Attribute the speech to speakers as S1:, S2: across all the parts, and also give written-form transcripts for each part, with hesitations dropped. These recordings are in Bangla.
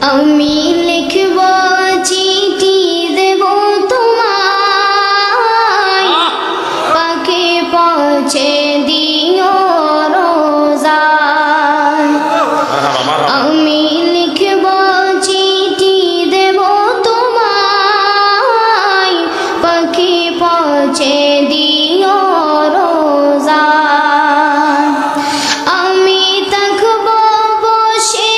S1: আমি লিখব চিঠি দেব তোমায় পাকে পৌঁছে দিও রোজায় আমি লিখব চিঠি দেব তোমায় পাকে পৌঁছে দিও রোজায় আমি থাকব বসে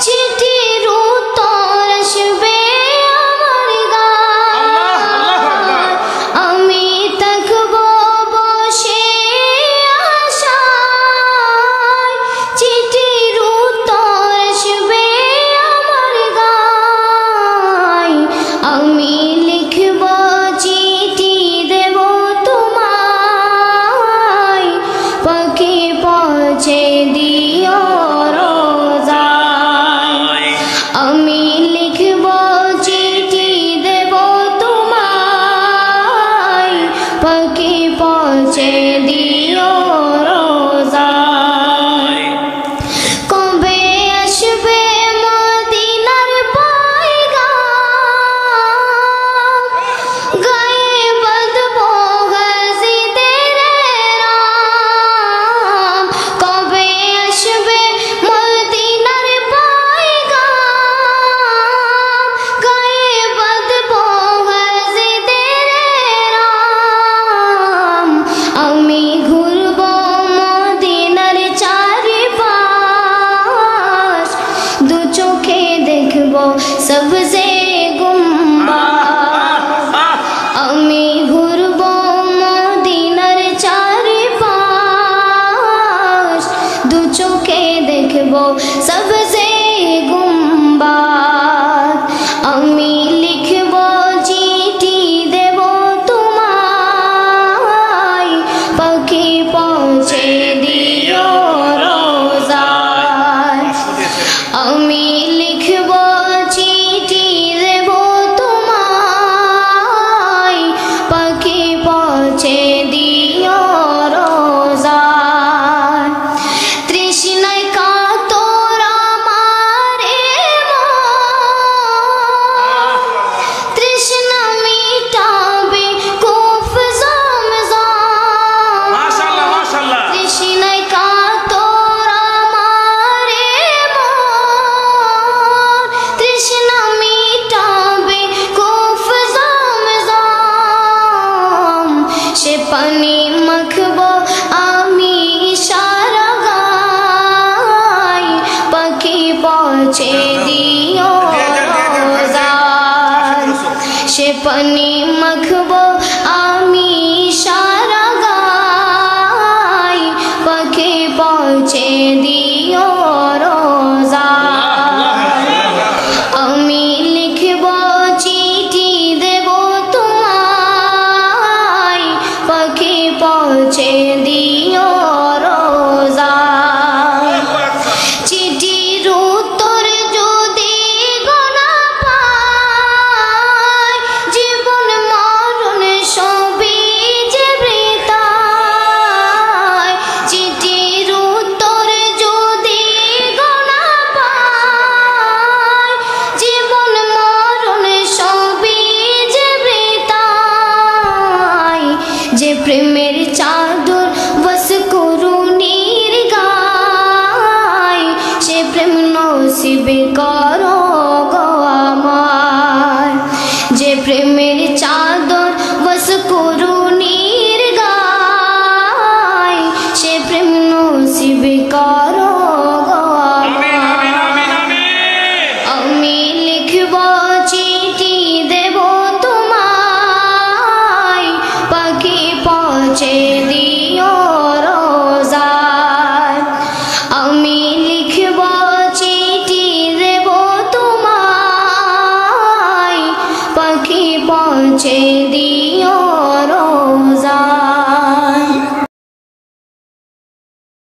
S1: চিঠির উত্তর আসবে আমার গায়ে আমি থাকব বসে আশায় চিঠির উত্তর আসবে আমার গায়ে আমি লিখব চিঠি দেব তোমায় পাখি পৌঁছে দিও রোজায় আমি লিখব চিঠি দেব তোমায় পাখি পৌঁছে দিও রোজায় কবে আসবে মদিনার পয়গাম গায়ে বাঁধবো গাজীদের রাম কবে আসবে মদিনার পয়গাম গায়ে বাঁধবো গাজীদের রাম আমি ঘুরব মদিনার চারিপাশ দু চোখে দেখব সবজে গুম্বাদ আমি ঘুরব মদিনার চারিপাশ দু চোখে দেখব সবজে গুম্বাদ আমি লিখব চিঠি দেব তোমায় পাখি পৌঁছে দিও রোজায় আমি লিখব চিঠি দেব তোমায় পাখি পৌঁছে দিও রোজায় তৃষ্ণায় কাতর আমারে মন তৃষ্ণা মিটাবে কুফ জমজম
S2: মাশাআল্লাহ মাশাআল্লাহ
S1: তৃষ্ণায় কাতর আমারে মন তৃষ্ণা মিটাবে কুফ জমজম সে পানি মাখব আমি সারা গায় পাখি পৌঁছে দিও রোজায় সে পানি মাখব আমি সারা গায় পাখি পৌঁছে দিও রোজায় আমি লিখব চিঠি দেব তোমায় পাখি পৌঁছে দিও রোজায় চিঠির উত্তর যদি গোনা পায় জীবন মরণ সবই যে বৃথায় চিঠির উত্তর যদি গোনা পায় জীবন মরণ সবই যে বৃথায় যে প্রেমের চাদর বস করুণীর গায় সে প্রেম নসিব করো গো আমায় যে প্রেমের চাদর বস করুণীর গায় সে প্রেম নসিব করো গো
S2: আমিন আমিন আমিন আমিন
S1: আমি লিখব চিঠি দেব তোমায় পাখি পৌঁছে দিও রোজায় আমি লিখব চিঠি দেব তোমায় পাখি পৌঁছে দিও